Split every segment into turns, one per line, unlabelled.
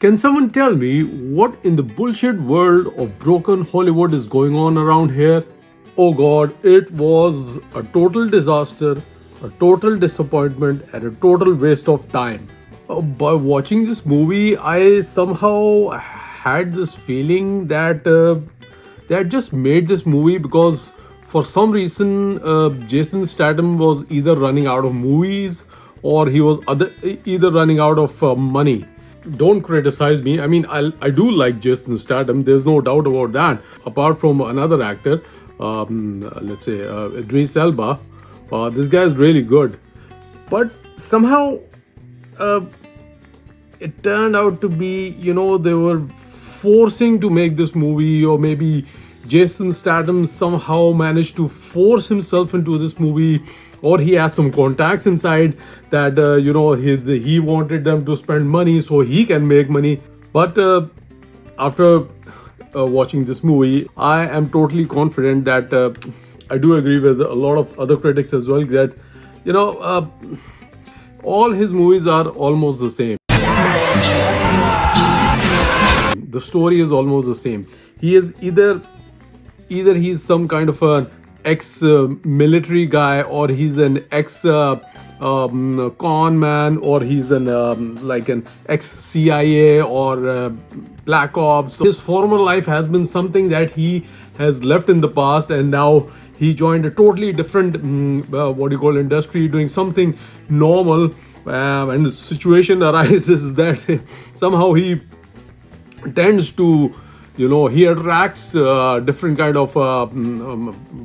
Can someone tell me what in the bullshit world of broken Hollywood is going on around here? Oh god, it was a total disaster, a total disappointment, and a total waste of time. By watching this movie, I somehow had this feeling that they had just made this movie because for some reason Jason Statham was either running out of movies or he was either running out of money. Don't criticize me. I mean, I do like Jason Statham. There's no doubt about that. Apart from another actor, let's say Idris Elba, this guy is really good. But somehow it turned out to be, they were forcing to make this movie, or maybe Jason Statham somehow managed to force himself into this movie, or he has some contacts inside that he wanted them to spend money so he can make money. But after watching this movie, I am totally confident that I do agree with a lot of other critics as well that all his movies are almost the same. The story is almost the same. He is either he's some kind of an ex-military guy, or he's an ex-con man, or he's like an ex-CIA or Black Ops. So his former life has been something that he has left in the past, and now he joined a totally different industry, doing something normal, and the situation arises that somehow he tends to he attracts different kind of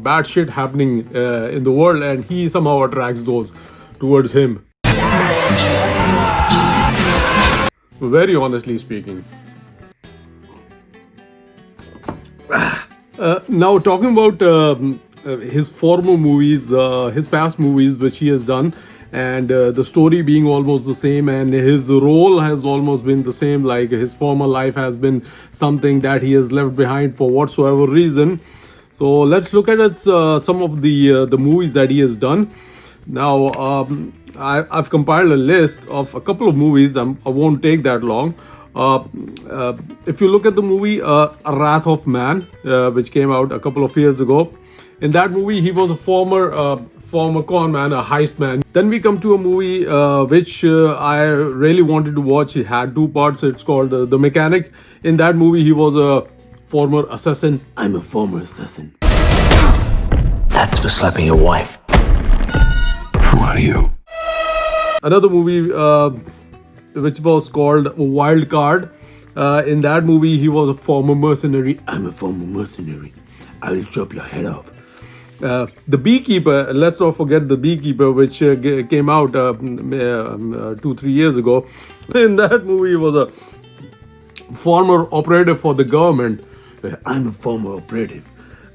bad shit happening in the world, and he somehow attracts those towards him, very honestly speaking. Now talking about his former movies, his past movies which he has done, and the story being almost the same, and his role has almost been the same, like his former life has been something that he has left behind for whatsoever reason. So let's look at some of the movies that he has done. Now I've compiled a list of a couple of movies. I won't take that long. If you look at the movie Wrath of Man, which came out a couple of years ago, in that movie he was a former con man, a heist man. Then we come to a movie which I really wanted to watch. It had two parts. It's called The Mechanic. In that movie, he was a former assassin. I'm a former assassin.
That's for slapping your wife.
Who are you?
Another movie which was called Wild Card. In that movie, he was a former mercenary. I'm a former mercenary. I will chop your head off. The Beekeeper, let's not forget The Beekeeper, which came out 2-3 years ago. In that movie, he was a former operative for the government. I'm a former operative.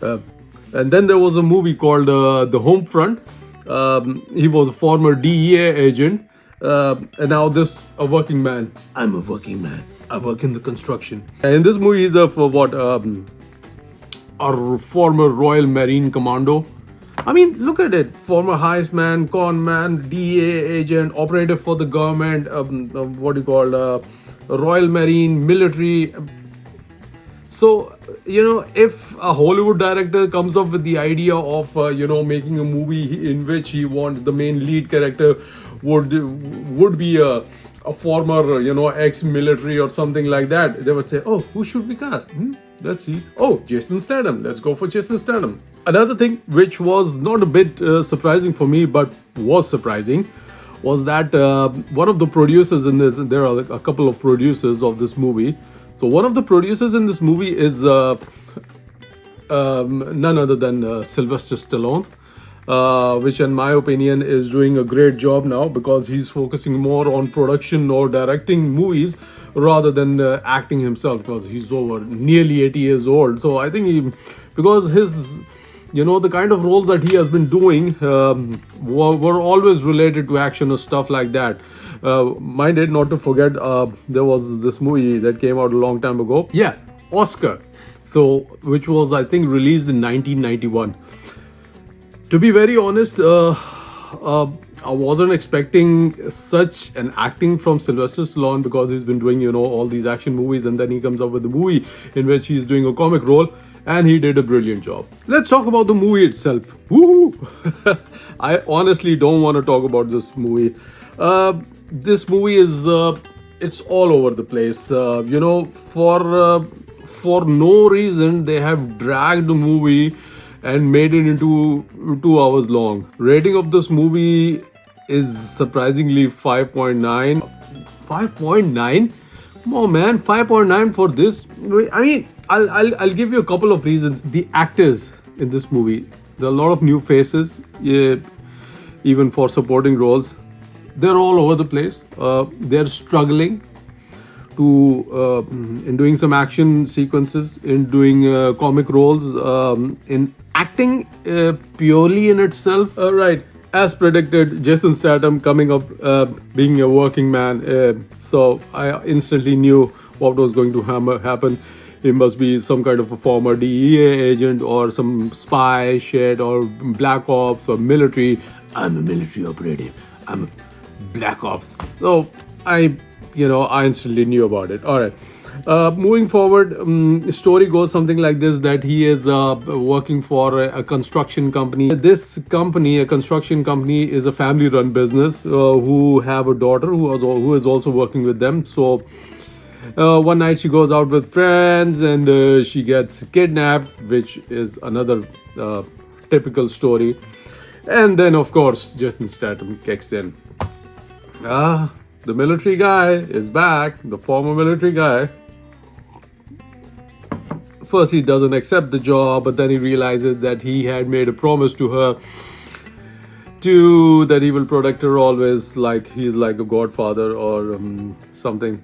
And then there was a movie called The Home Front. He was a former DEA agent. And now this, a working man. I'm a working man. I work in the construction. And in this movie, he's a former Royal Marine Commando. I mean, look at it. Former heist man, con man, DEA agent, operative for the government, Royal Marine, military. So, if a Hollywood director comes up with the idea of, making a movie in which he wants the main lead character would be a former, ex-military or something like that, they would say, oh, who should we cast? Let's see. Oh, Jason Statham. Let's go for Jason Statham. Another thing which was not a bit surprising for me, but was surprising, was that one of the producers in this, there are a couple of producers of this movie. So one of the producers in this movie is none other than Sylvester Stallone, which in my opinion is doing a great job now, because he's focusing more on production or directing movies rather than acting himself, because he's over nearly 80 years old. So I think because his the kind of roles that he has been doing were always related to action or stuff like that. Minded not to forget, there was this movie that came out a long time ago. Yeah, Oscar. So which was, I think, released in 1991. To be very honest, I wasn't expecting such an acting from Sylvester Stallone, because he's been doing, all these action movies, and then he comes up with a movie in which he's doing a comic role, and he did a brilliant job. Let's talk about the movie itself. Woo! I honestly don't want to talk about this movie. This movie is it's all over the place. For no reason they have dragged the movie and made it into 2 hours long. Rating of this movie is surprisingly 5.9. 5.9? Come on, man, 5.9 for this. I mean, I'll give you a couple of reasons. The actors in this movie, there are a lot of new faces, yeah, even for supporting roles. They're all over the place. They're struggling to in doing some action sequences, in doing comic roles, in acting purely in itself. Right, as predicted, Jason Statham coming up, being a working man. So I instantly knew what was going to happen. He must be some kind of a former DEA agent or some spy shit or black ops or military. I'm a military operative. I'm a black ops. So I instantly knew about it. All right. Moving forward, story goes something like this: that he is working for a construction company. This company, a construction company, is a family-run business who have a daughter who is also working with them. So one night she goes out with friends and she gets kidnapped, which is another typical story. And then, of course, Jason Statham kicks in. The military guy is back, the former military guy. First, he doesn't accept the job, but then he realizes that he had made a promise to her that he will protect her always, like he's like a godfather or something.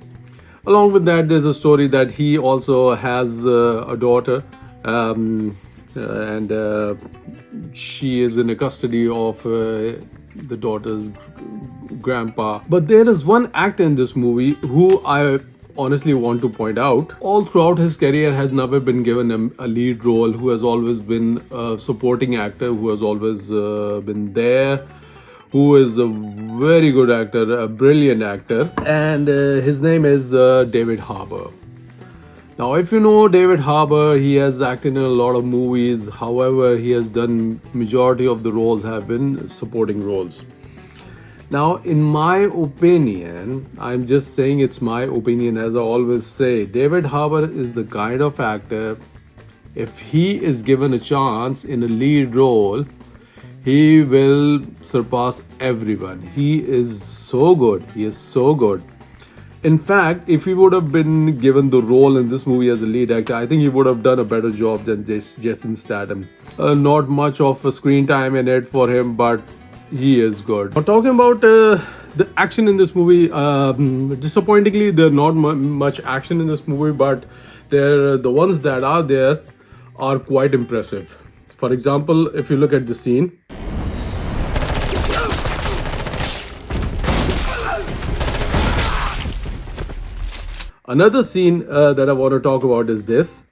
Along with that, there's a story that he also has a daughter, and she is in the custody of the daughter's grandpa. But there is one actor in this movie who I honestly want to point out. All throughout his career has never been given a lead role, who has always been a supporting actor, who has always been there, who is a very good actor, a brilliant actor, and his name is David Harbour. Now, if you know David Harbour, he has acted in a lot of movies. However, he has done majority of the roles have been supporting roles. Now, in my opinion, I'm just saying it's my opinion, as I always say, David Harbour is the kind of actor, if he is given a chance in a lead role, he will surpass everyone. He is so good. He is so good. In fact, if he would have been given the role in this movie as a lead actor, I think he would have done a better job than Jason Statham. Not much of a screen time in it for him, but he is good. Now, talking about the action in this movie, disappointingly, there's not much action in this movie, but the ones that are there are quite impressive. For example, if you look at the scene, another scene that I want to talk about is this.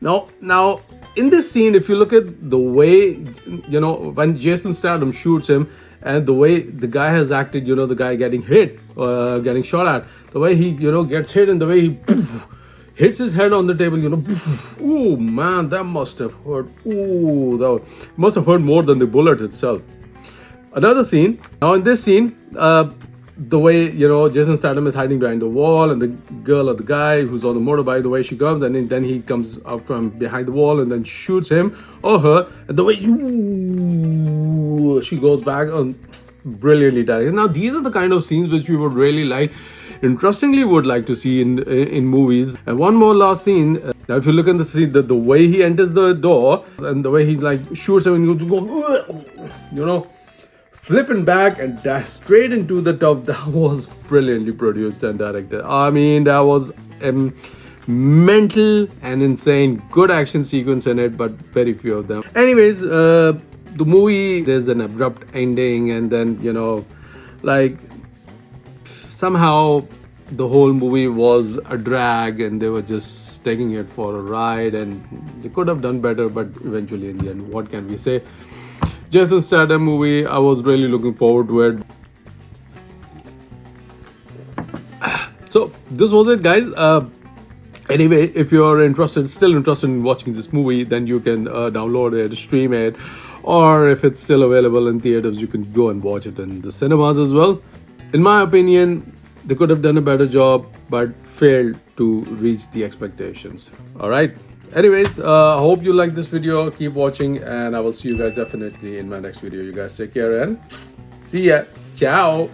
Now, in this scene, if you look at the way, when Jason Statham shoots him, and the way the guy has acted, the guy getting hit, getting shot at, the way he, gets hit, and the way he hits his head on the table, ooh, man, that must have hurt. Ooh, that must have hurt more than the bullet itself. Another scene. Now, in this scene, the way Jason Statham is hiding behind the wall, and the girl or the guy who's on the motorbike, the way she comes, and then he comes out from behind the wall and then shoots him or her, and the way she goes back on, brilliantly directed. Now, these are the kind of scenes which we would really like, interestingly would like to see in movies. And one more last scene. Now, if you look at the scene, the way he enters the door and the way he like shoots him and goes, flipping back and dash straight into the top, that was brilliantly produced and directed. I mean, that was a mental and insane good action sequence in it, but very few of them. Anyways, the movie, there's an abrupt ending, and then like somehow the whole movie was a drag, and they were just taking it for a ride, and they could have done better, but eventually in the end, what can we say? Jason Statham movie. I was really looking forward to it. So this was it, guys. Anyway, if you're still interested in watching this movie, then you can download it, stream it, or if it's still available in theaters, you can go and watch it in the cinemas as well. In my opinion, they could have done a better job, but failed to reach the expectations. All right. Anyways, hope you like this video. Keep watching, and I will see you guys definitely in my next video. You guys take care and see ya. Ciao.